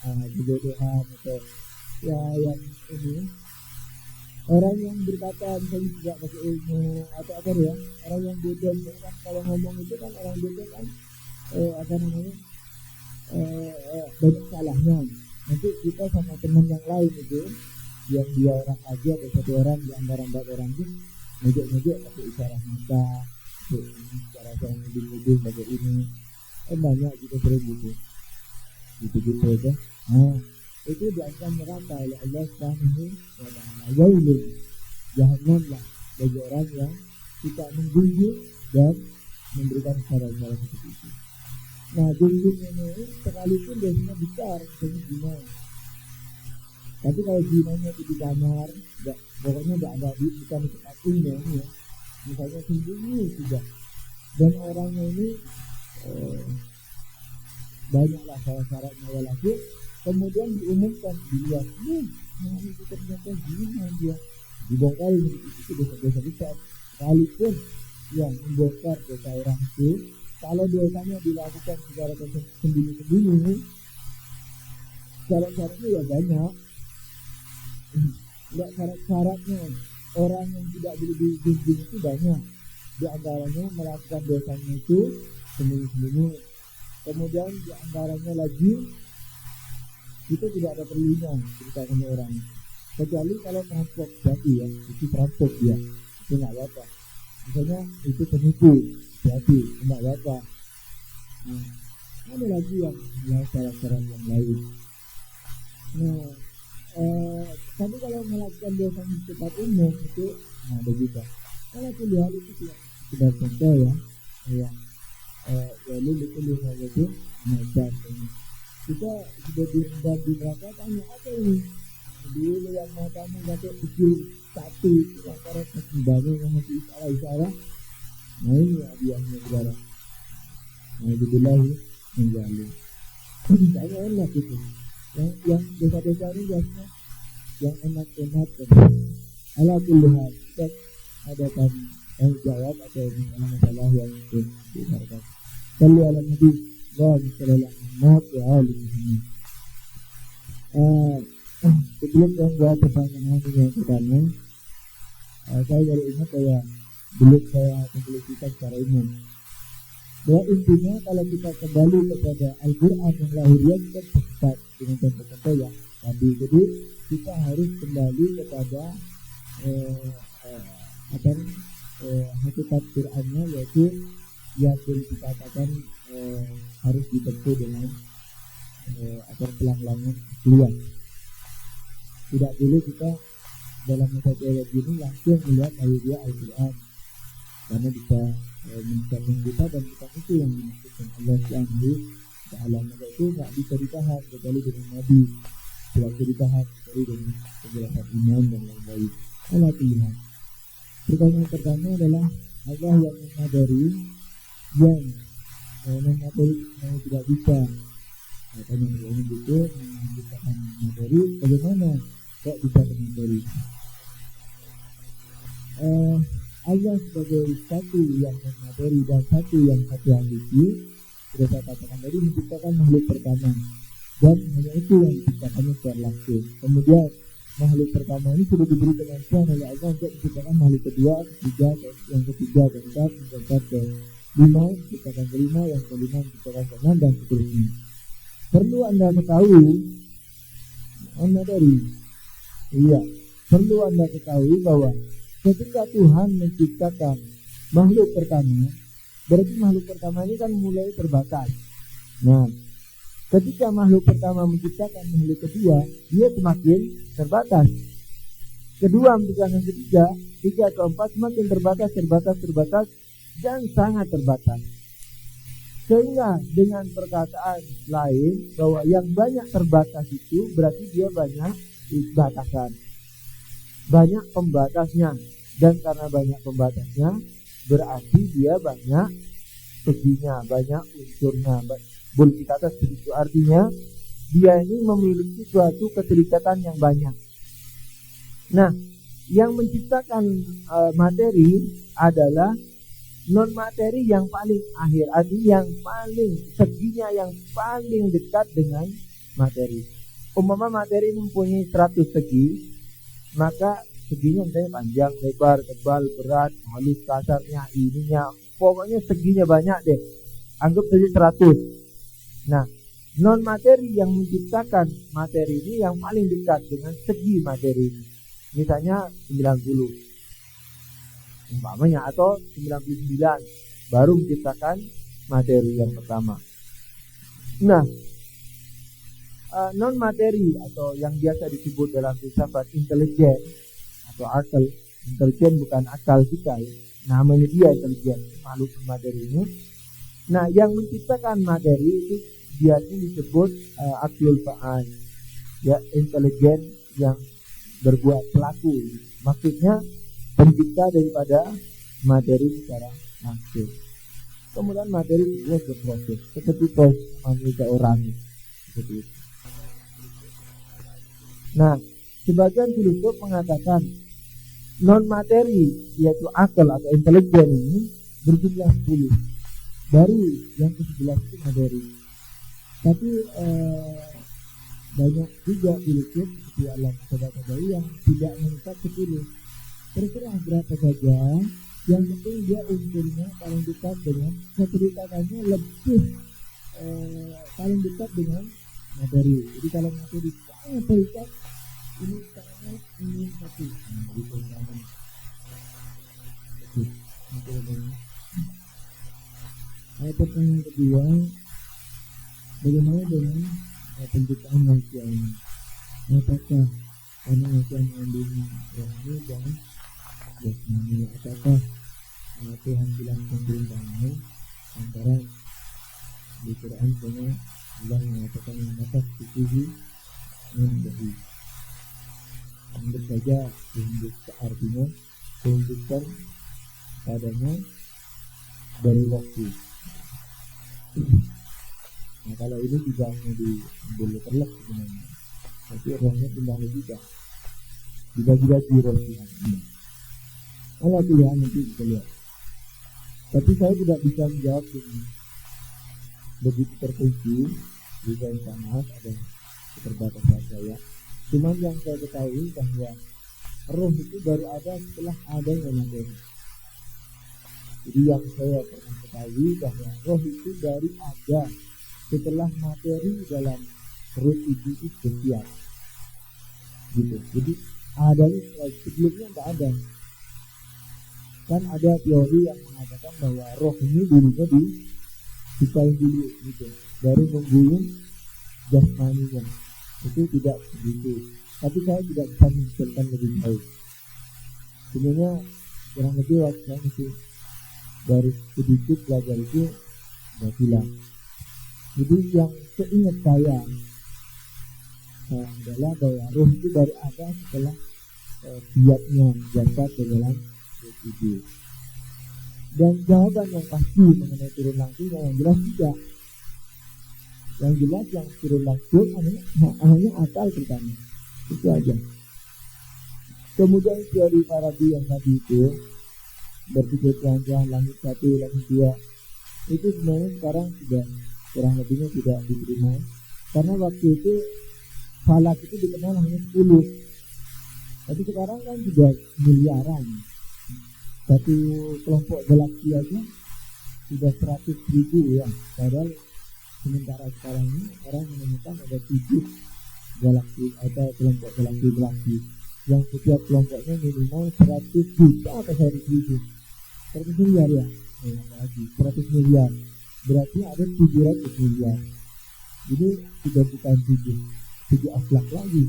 kebodohan atau ya yang ini. Orang yang berkata misalnya tidak pakai ilmu atau apa ya, orang yang bodoh kan kalau ngomong itu kan orang bodoh kan apa namanya banyak salahnya. Nanti kita sama teman yang lain itu yang 2 orang aja atau 1 orang di antara 4 orang itu ngejek pakai isyarat mata, cara ngedul pakai ini, banyak kita sering gitu aja. Nah itu diancam neraka oleh Allah Subhanahu wa Ta'ala. Wailun, jahannamlah bagi orang yang tidak menggulung dan memberikan cara-cara seperti itu. Nah gunjung ini sekalipun dosanya besar, misalnya zina. Tapi kalau zinanya itu di kamar, pokoknya tidak ada bukan sepatunya ya. Misalnya sembunyi sudah, dan orangnya ini banyaklah syarat-syaratnya walaupun kemudian diumumkan dilihat itu ternyata zina dia dibongkar itu dosa-dosa besar. Sekalipun yang membongkar dosa orang itu kalau dosanya dilakukan secara sembunyi-sembunyi, syarat-syaratnya ya banyak. Enggak, syarat-syaratnya orang yang tidak boleh dijunjung itu banyak. Di antaranya melakukan dosanya itu sembunyi-sembunyi. Kemudian di antaranya lagi kita tidak ada perlunya cerita sama orang, kecuali kalau perampok jadi ya, itu perampok dia, itu nggak apa. Misalnya itu penipu jadi nggak apa. Nah, ada lagi yang syarat-syarat yang lain. Nah, tapi kalau melakukan dosa di tempat umum itu ada juga. Kalau kuliah itu tidak sekedar contoh ya, kayak lalu itu lihat itu macam ini. Kita sudah direndam di neraka, tanya apa ini? Dulu yang matamu gatek kecil satu yang karet banyak yang masih isyarat. Nah ini hadiahnya saudara. Nah itu bilang menjalin. Tanya enak itu. Yang dosa-dosa ini biasanya yang enak-enak ala kulihat kita ada jawab atau masalah yang itu diharapkan. Kalau ala Nabi sallallahu alaihi wasallam. Sebelum saya jawab pertanyaan yang pertama, saya baru ingat saya belum saya konklusikan secara umum. Bahwa intinya kalau kita kembali kepada Al-Quran yang lahiriah kita tepat dengan contoh-contoh yang tadi. Jadi kita harus kembali kepada hakikat Qurannya, yaitu yang dikatakan harus dibentuk dengan pelanglangan keluar. Tidak boleh kita dalam metode ini langsung melihat lahiriah Al-Quran, karena bisa mencari kita dan bukan itu yang dimaksudkan Allah Subhanahu wa Ta'ala. Maka itu tidak bisa ditahan kecuali dengan Nabi, tidak bisa ditahan kecuali dengan penjelasan iman dan lain-lain. Allah pilihan. Pertanyaan pertama adalah Allah yang mengadari yang mengadari yang tidak bisa. Katanya begini gitu, menciptakan materi, bagaimana kok bisa mengadari? Allah sebagai satu yang mengadari dan satu yang hakiki, sudah saya katakan tadi, menciptakan makhluk pertama dan hanya itu yang diciptakannya secara langsung. Kemudian makhluk pertama ini sudah diberi kemampuan oleh Allah untuk menciptakan makhluk kedua, ketiga, yang ketiga, keempat, keempat, kelima, menciptakan kelima, yang kelima, menciptakan keenam dan seterusnya. Perlu Anda ketahui, perlu Anda ketahui bahwa ketika Tuhan menciptakan makhluk pertama, berarti makhluk pertama ini kan mulai terbatas. Nah, ketika makhluk pertama menciptakan makhluk kedua, dia semakin terbatas. Kedua menciptakan ketiga, tiga keempat semakin terbatas dan sangat terbatas. Sehingga dengan perkataan lain bahwa yang banyak terbatas itu berarti dia banyak batasan, banyak pembatasnya, dan karena banyak pembatasnya berarti dia banyak seginya, banyak unsurnya. Boleh dikata seperti itu, artinya dia ini memiliki suatu keterikatan yang banyak. Nah, yang menciptakan materi adalah non materi yang paling akhir, artinya yang paling seginya yang paling dekat dengan materi. Umpama materi mempunyai 100 segi, maka seginya misalnya panjang, lebar, tebal, berat, halus, kasarnya, ininya, pokoknya seginya banyak deh. Anggap saja 100. Nah, non materi yang menciptakan materi ini yang paling dekat dengan segi materi ini, misalnya 90 umpamanya, atau 99, baru menciptakan materi yang pertama. Nah, non materi atau yang biasa disebut dalam filsafat intelijen atau akal. Intelijen bukan akal kita ya, namanya dia intelijen, makhluk materi ini. Nah, yang menciptakan materi itu biasanya disebut aklul fa'al, ya, intelijen yang berbuat pelaku. Maksudnya pencipta daripada materi secara langsung. kemudian materi kedua berproses seperti proses manusia orang seperti itu. Nah, sebagian filsuf mengatakan non materi yaitu akal atau intelijen ini berjumlah 10. Baru yang ke-11 itu materi. Tapi banyak juga filsuf seperti Alam Sadaqadai yang tidak mengikat 10. Terserah berapa saja, yang penting dia unsurnya paling dekat dengan keceritakannya lebih paling dekat dengan materi. Jadi kalau materi sangat terikat, ini sangat ingin satu. Pertanyaan kedua, bagaimana dengan penciptaan manusia ini? Apakah karena manusia mengandung rohani dan jasmani? Apakah Tuhan bilang pemerintahan antara di Quran punya Allah mengatakan mengatas tujuh menjadi anggap saja artinya tunjukkan padanya dari waktu. Nah, kalau ini juga mau diambil terlek sebenarnya, tapi rohnya pindah juga dibagi-bagi rohnya. Allah pilihan nanti kita lihat. Tapi saya tidak bisa menjawab dengan begitu terkunci. Juga minta maaf ada keterbatasan saya. Cuman yang saya ketahui bahwa roh itu baru ada setelah adanya materi. Jadi yang saya pernah ketahui bahwa roh itu baru ada setelah materi dalam perut ibu itu bersiap. Gitu. Jadi adanya sebelumnya nggak ada. Kan ada teori yang mengatakan bahwa roh ini dulunya diciptain dulu gitu, baru nungguin jasmaninya. Itu tidak begitu. Tapi saya tidak bisa menjelaskan lebih jauh. Sebenarnya kurang lebih waktu saya masih dari sedikit belajar itu sudah hilang. Jadi yang seingat saya adalah bahwa roh itu baru ada setelah siapnya jasad ke dalam tubuh. Dan jawaban yang pasti mengenai turun langsung yang jelas tidak. Yang jelas yang turun langsung hanya akal pertama. Itu aja. Kemudian teori Farabi yang tadi itu berpikir Tuhan langit 1, langit 2 itu sebenarnya sekarang sudah kurang lebihnya tidak diterima. Karena waktu itu falak itu dikenal hanya 10. Tapi sekarang kan sudah miliaran. Satu kelompok galaksi aja sudah 100.000 ya. Padahal sementara sekarang ini orang menemukan ada 7 galaksi atau kelompok galaksi yang setiap kelompoknya minimal 100 juta atau 100.000. 100 miliar ya. Lagi 100 miliar. Berarti ada 700 miliar. Jadi sudah bukan 7 akhlak lagi.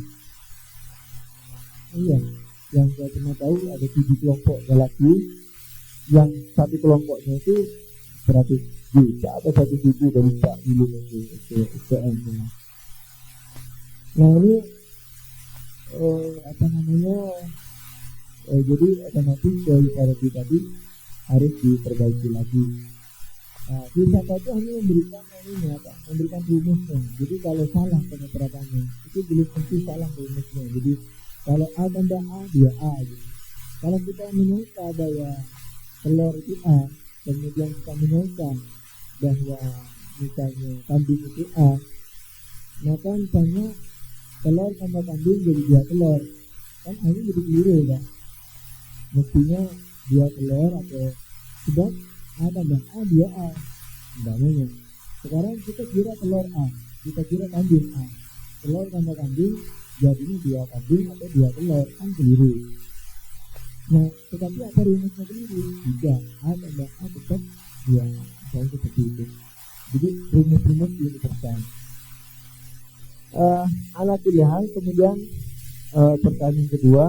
Iya. Yang saya pernah tahu ada 7 kelompok galaksi, yang satu kelompoknya itu 100 juta atau 1.000 dari Pak Ilu itu SPM-nya. Nah ini jadi otomatis dari Farabi tadi harus diperbaiki lagi. Nah, filsafat itu hanya memberikan rumusnya. Jadi kalau salah penerapannya itu belum tentu salah rumusnya. Jadi kalau A tambah A, dia A gitu. Kalau kita menyangka bahwa telur itu A, kemudian kita menyangka bahwa misalnya kambing itu A, maka misalnya telur tambah kambing jadi 2 telur. Kan hanya jadi keliru kan. Mestinya 2 telur atau sebab A tambah A, dia A. Namanya. Sekarang kita kira telur A, kita kira kambing A. Telur tambah kambing jadinya 2 kambing atau 2 telur, kan keliru. Nah, tetapi apa rumusnya keliru? Tidak, A tambah A tetap 2. Misalnya seperti itu. Jadi rumus-rumus universal. Ala pilihan. Kemudian pertanyaan kedua,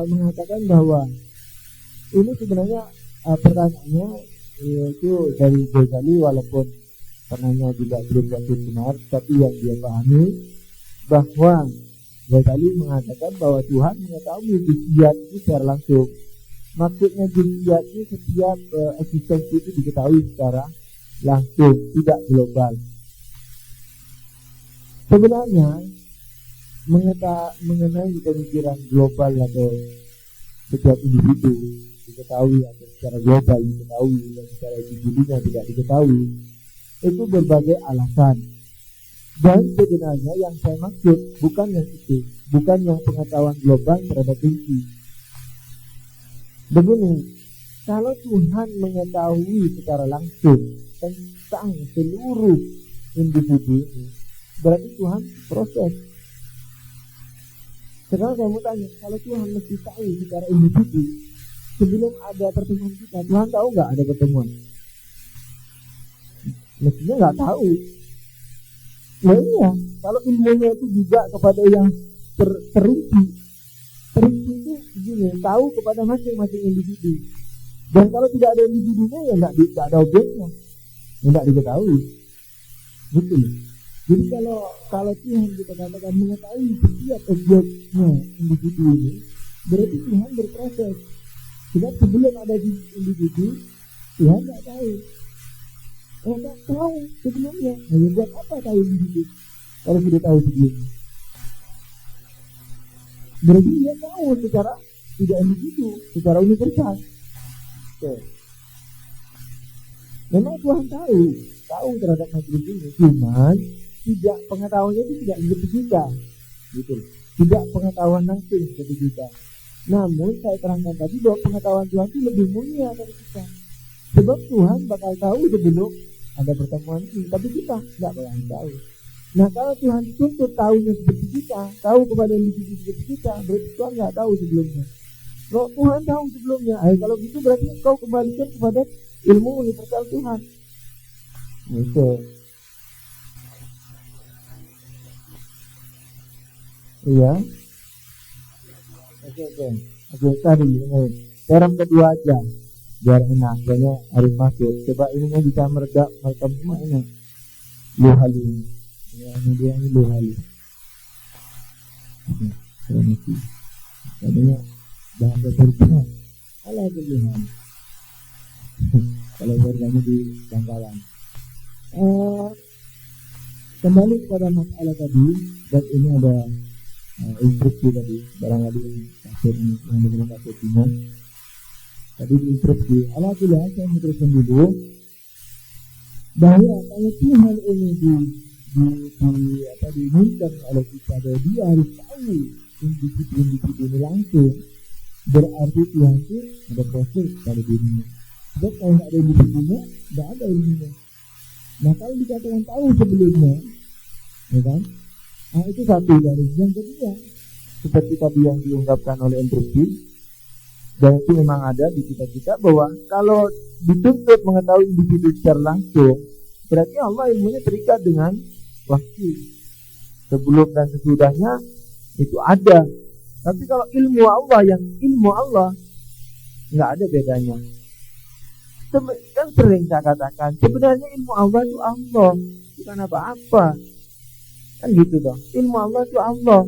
mengatakan bahwa ini sebenarnya pertanyaannya itu dari Ghazali, walaupun karena juga belum tentu benar, tapi yang dia pahami bahwa Ghazali mengatakan bahwa Tuhan mengetahui disiat itu secara langsung. Maksudnya juz'iyat ini setiap eksistensi itu diketahui secara langsung, tidak global. Sebenarnya mengenai pemikiran global atau setiap individu diketahui atau secara global diketahui dan secara individunya tidak diketahui, itu berbagai alasan. Dan sebenarnya yang saya maksud bukan yang itu, bukan yang pengetahuan global terhadap inti. Begini, kalau Tuhan mengetahui secara langsung tentang seluruh individu ini, berarti Tuhan proses. Sekarang saya mau tanya, kalau Tuhan mesti tahu secara individu sebelum ada pertemuan kita, Tuhan tahu nggak ada pertemuan? Mestinya nggak tahu. Nah iya, kalau ilmunya itu juga kepada yang terinci itu begini, tahu kepada masing-masing individu. Dan kalau tidak ada individunya ya nggak ada objeknya, nggak diketahui. Betul. Jadi kalau Tuhan kita katakan mengetahui setiap objeknya individu ini, berarti Tuhan berproses. Sebab sebelum ada individu, Tuhan nggak tahu. Nggak tahu sebelumnya. Nah, buat apa tahu individu kalau sudah tahu sebelumnya? Berarti dia tahu secara tidak individu, secara universal. Oke. Memang Tuhan tahu terhadap makhluk ini, cuman tidak pengetahuannya itu tidak seperti kita, gitu. Tidak pengetahuan langsung seperti kita. Namun saya terangkan tadi bahwa pengetahuan Tuhan itu lebih mulia dari kita. Sebab Tuhan bakal tahu sebelum ada pertemuan ini, tapi kita nggak bakal tahu. Nah kalau Tuhan dituntut tahunya seperti kita, tahu kepada individu seperti kita, berarti Tuhan nggak tahu sebelumnya. Kalau Tuhan tahu sebelumnya, kalau gitu berarti kau kembalikan kepada ilmu universal Tuhan. Gitu. Iya. Oke, tadi term kedua aja biar enak, banyak harus masuk. Coba ininya bisa merekam semua ini. Luhali. Ya, ini dia ini luhali. Ini. Tadinya bahasa Turkinya. Ala keluhan. Kalau bertanya di Bangkalan. Kembali kepada masalah tadi, dan ini ada instruksi tadi, barangkali kasut yang dengan kasut ini. Tadi di instruksi, alhamdulillah saya meneruskan dulu bahwa kalau Tuhan ini diinginkan oleh kita, bahwa dia harus tahu individu ini langsung, berarti Tuhan itu ada proses pada dirinya. Sebab kalau tidak ada individunya, tidak ada ilmunya. Nah kalau dikatakan tahu sebelumnya, ya kan? Nah itu satu dari yang kedua, seperti tadi yang diungkapkan oleh instruksi, dan itu memang ada di kita bahwa kalau dituntut mengetahui individu secara langsung, berarti Allah ilmunya terikat dengan waktu. Sebelum dan sesudahnya itu ada. Tapi kalau ilmu Allah nggak ada bedanya. Kan sering saya katakan sebenarnya ilmu Allah itu Allah, bukan apa-apa. Kan gitu dong. Ilmu Allah itu Allah.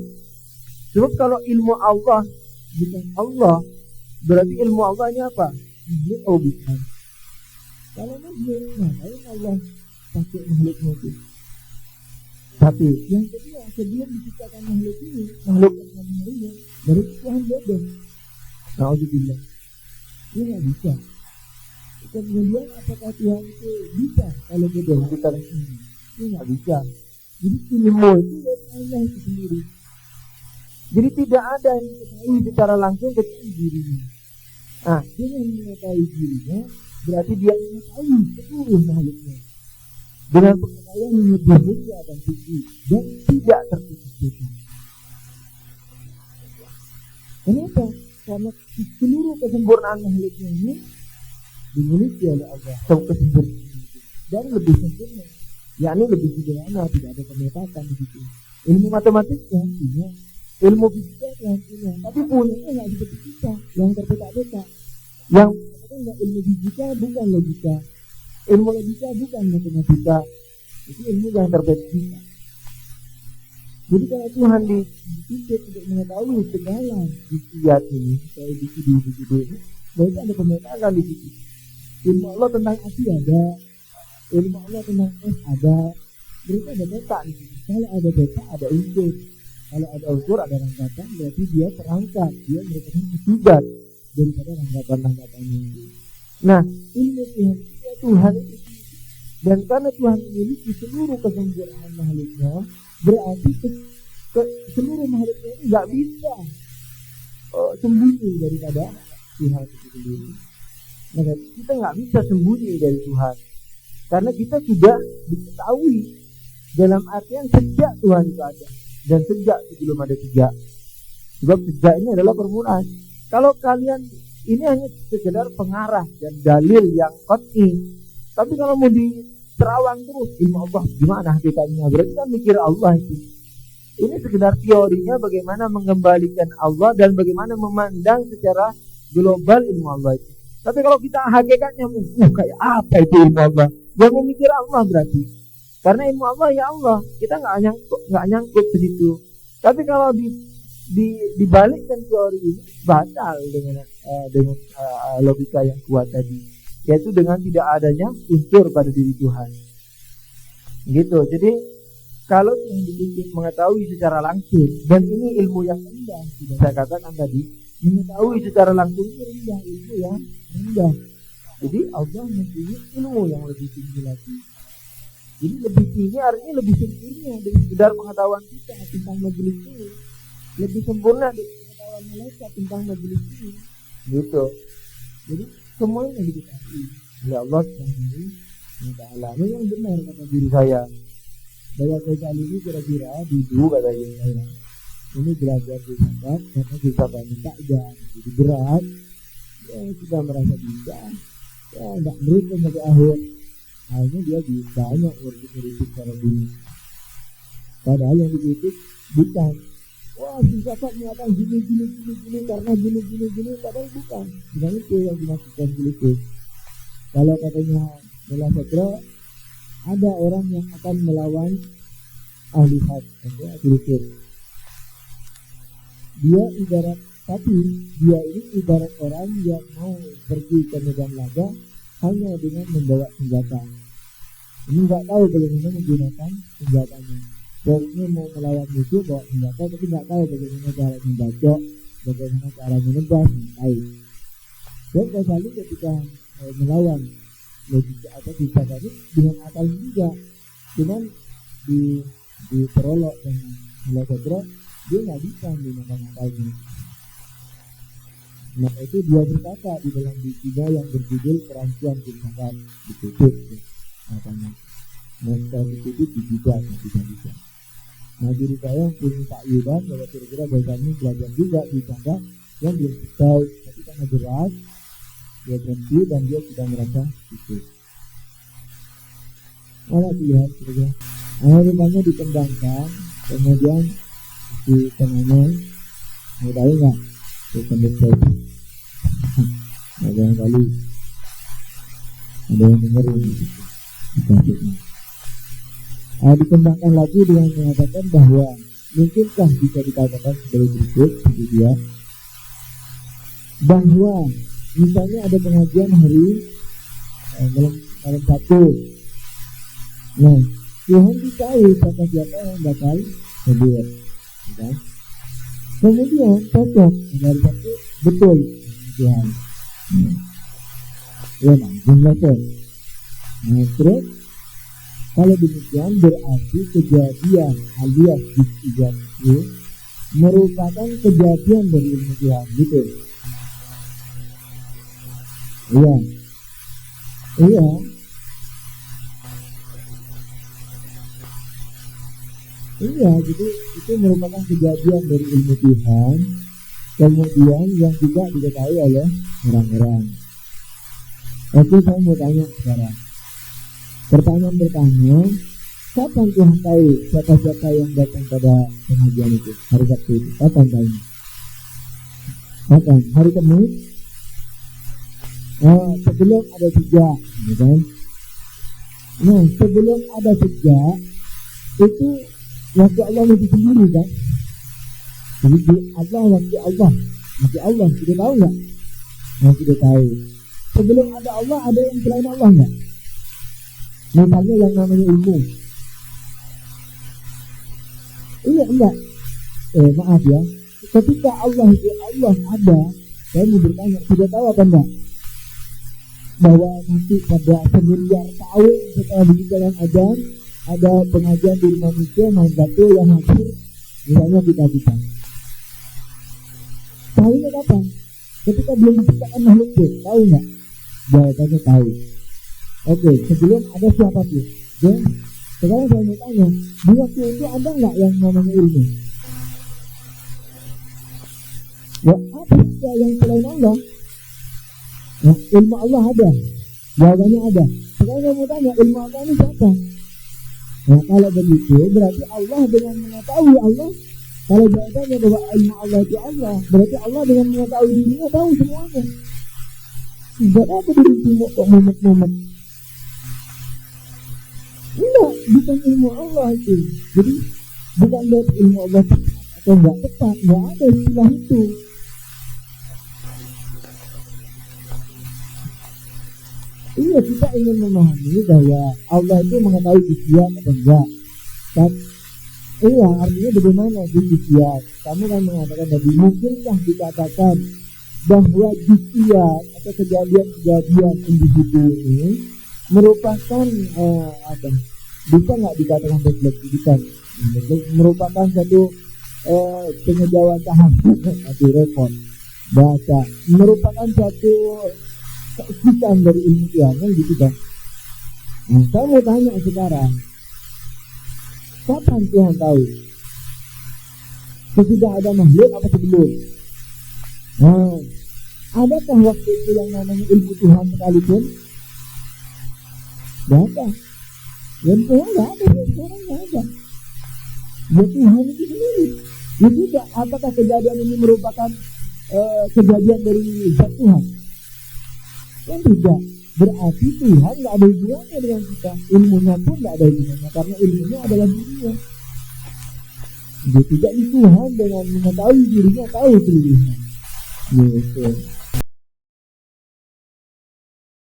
Sebab kalau ilmu Allah bukan Allah, berarti ilmu Allah ini apa? Oh bukan. Kalau makhluk, ngapain Allah pakai makhluknya itu? Satu. Yang kedua, sebelum diciptakan makhluk yang ini, berarti Tuhan bodoh. Na'udzubillah. Dia nggak bisa. Kemudian apakah Tuhan itu bisa kalau bodoh kita ini? Dia nggak bisa. Jadi ilmu itu Allah itu sendiri. Jadi tidak ada yang diketahui secara langsung kecuali dirinya. Nah, dengan mengetahui dirinya, berarti dia mengetahui seluruh makhluknya. Dengan pengetahuan yang lebih mulia dan tinggi dan tidak terpisah-pisah. Kenapa? Karena seluruh kesempurnaan makhluknya ini dimiliki oleh Allah. Kesempurnaan itu dan lebih sempurna. Yakni lebih sederhana, tidak ada pemetakan di situ. Ilmu matematiknya punya, ilmu fisika punya, tapi punyanya nggak seperti kita yang terpetak-petak. Yang katakan ilmu fisika bukan logika, ilmu logika bukan matematika, itu ilmu yang terpetak-petak. Jadi kalau Tuhan dituntut untuk mengetahui segala isiat ini, individu ini, Berarti ada pemetaan di situ. Ilmu Allah tentang api ada, ilmu Allah tentang es ada. Berarti ada peta di situ. Kalau ada peta ada unsur. Kalau ada unsur ada rangkaian, berarti dia perangkat, dia merupakan akibat daripada rangkaian itu. Nah, ilmu Tuhan itu. Dan karena Tuhan memiliki seluruh kesempurnaan makhluknya, berarti seluruh makhluknya ini nggak bisa sembunyi daripada Tuhan itu sendiri. Nah, kita nggak bisa sembunyi dari Tuhan, karena kita sudah diketahui dalam artian sejak Tuhan itu ada dan sejak sebelum ada sejak. Sebab sejak ini adalah permulaan. Kalau kalian ini hanya sekedar pengarah dan dalil yang qat'i, tapi kalau mau diterawang terus ilmu Allah gimana hakikatnya, berarti kan mikir Allah itu. Ini sekedar teorinya bagaimana mengembalikan Allah dan bagaimana memandang secara global ilmu Allah itu. Tapi kalau kita hakikatnya kayak apa itu ilmu Allah, jangan mikir Allah berarti. Karena ilmu Allah ya Allah, kita nggak nyangkut ke situ. Tapi kalau dibalikkan teori ini batal dengan logika yang kuat tadi, yaitu dengan tidak adanya unsur pada diri Tuhan. Gitu. Jadi kalau Tuhan dituntut mengetahui secara langsung, dan ini ilmu yang rendah, sudah saya katakan tadi, mengetahui secara langsung itu rendah, ilmu yang rendah. Jadi Allah mempunyai ilmu yang lebih tinggi lagi. Jadi lebih tinggi artinya lebih sempurna dari sekedar pengetahuan kita tentang majelis ini, lebih sempurna dari pengetahuan malaikat tentang majelis ini. Gitu. Jadi semuanya diketahui oleh Allah Subhanahu wa Ta'ala. Ini yang benar kata diri saya. Bahwa saya kali ini kira-kira duduk kata diri saya. Ini belajar filsafat karena filsafat ini takjam, jadi berat. Ya kita merasa bisa. Ya tidak mereka sampai akhir. Akhirnya dia banyak kritik secara dunia. Padahal yang dikritik bukan wah filsafat mengatakan gini karena gini. Padahal bukan. Sebenarnya itu yang dimaksudkan kritik. Kalau katanya Mullah Sadra, ada orang yang akan melawan ahli hadis, kritik. Dia ini ibarat orang yang mau pergi ke medan laga hanya dengan membawa senjata. Ini nggak tahu bagaimana menggunakan senjatanya. Pokoknya mau melawan musuh bawa senjata, tapi nggak tahu bagaimana cara membacok, bagaimana cara menebas, tahu. Dan Ghazali ketika melawan logika atau filsafat tadi dengan akal juga, cuman di prolog dan Mullah Sadra dia nggak bisa menggunakan akalnya. Maka itu dia berkata di dalam bukunya yang berjudul Perancuan Filsafat, ditutup katanya. Nah setelah ditutup dibuka, tidak bisa. Nah diri saya yang punya takyudan bahwa kira-kira Ghazali belajar juga filsafat yang belum selesai, tapi karena berat dia berhenti dan dia sudah merasa cukup. Mana lihat kira-kira. Rupanya dikembangkan, kemudian di tengahnya mau tahu nggak? Ada yang kali ada yang dengar ini dikembangkan lagi dengan mengatakan bahwa mungkinkah bisa dikatakan sebagai berikut dia bahwa misalnya ada pengajian hari malam Sabtu. Nah Tuhan tahu siapa yang bakal hadir, kan? Kemudian cocok dari satu betul Tuhan. Ya jumlah itu. Nah terus kalau demikian berarti kejadian alias kejadian itu merupakan kejadian dari ilmu Tuhan, gitu. Iya. Iya, jadi itu merupakan kejadian dari ilmu Tuhan, kemudian yang juga diketahui oleh orang-orang. Oke, saya mau tanya sekarang. Pertanyaan pertama, kapan Tuhan tahu siapa-siapa yang datang pada pengajian itu? Hari Sabtu itu, kapan tahu? Kapan? Hari Kamis? Sebelum ada sejak, kan? Nah, sebelum ada sejak itu waktu Allah lebih sendiri, kan? Jadi Allah waktu Allah sudah tahu nggak? Yang kita tahu. Sebelum ada Allah, ada yang selain Allah enggak? Misalnya yang namanya ilmu. Iya enggak? Maaf ya. Ketika Allah itu Allah ada, saya mau bertanya, sudah tahu apa enggak? Bahwa nanti pada semiliar tahun setelah dijalan azan, ada pengajian di rumah manusia main batu yang hadir, misalnya kita. Tahunya kapan? Ketika belum diciptakan makhluk pun, tahu nggak? Jawabannya tahu. Oke, sebelum ada siapapun. Ya, sekarang saya mau tanya, di waktu itu ada nggak yang namanya ilmu? Ya, apa yang selain Allah? Ya, ilmu Allah ada. Jawabannya ada. Sekarang saya mau tanya, ilmu Allah ini siapa? Nah, kalau begitu berarti Allah dengan mengetahui Allah. Kalau jawabannya bahwa ilmu Allah itu Allah, berarti Allah dengan mengetahui dirinya tahu semuanya. Tidak apa dirimu kok mumet-mumet. Enggak, bukan ilmu Allah itu. Jadi bukan dari ilmu Allah tepat atau enggak tepat, enggak ada istilah itu. Iya, kita ingin memahami bahwa Allah itu mengetahui juz'iyat atau enggak. Dan iya, artinya bagaimana juz'iyat? Kamu kan mengatakan tadi, mungkinkah dikatakan bahwa juz'iyat atau kejadian-kejadian individu ini merupakan apa? Bisa nggak dikatakan refleksikan? Merupakan satu pengejauhan saham atau rekod bahasa, merupakan satu keisian dari ilmu Tuhan, kan gitu kan? Nah, saya mau tanya sekarang, kapan Tuhan tahu? Sesudah ada makhluk apa sebelum? Nah, adakah waktu itu yang namanya ilmu Tuhan sekalipun? Tidak ada. Yang Tuhan tidak ada, sekarang tidak ada. Ya Tuhan itu sendiri. Ya tidak, apakah kejadian ini merupakan kejadian dari zat Tuhan? Yang tidak. Berarti Tuhan tidak ada hubungannya dengan kita. Ilmunya pun tidak ada hubungannya, karena ilmunya adalah dirinya. Jadi tidak Tuhan dengan mengetahui dirinya tahu dirinya. Gitu.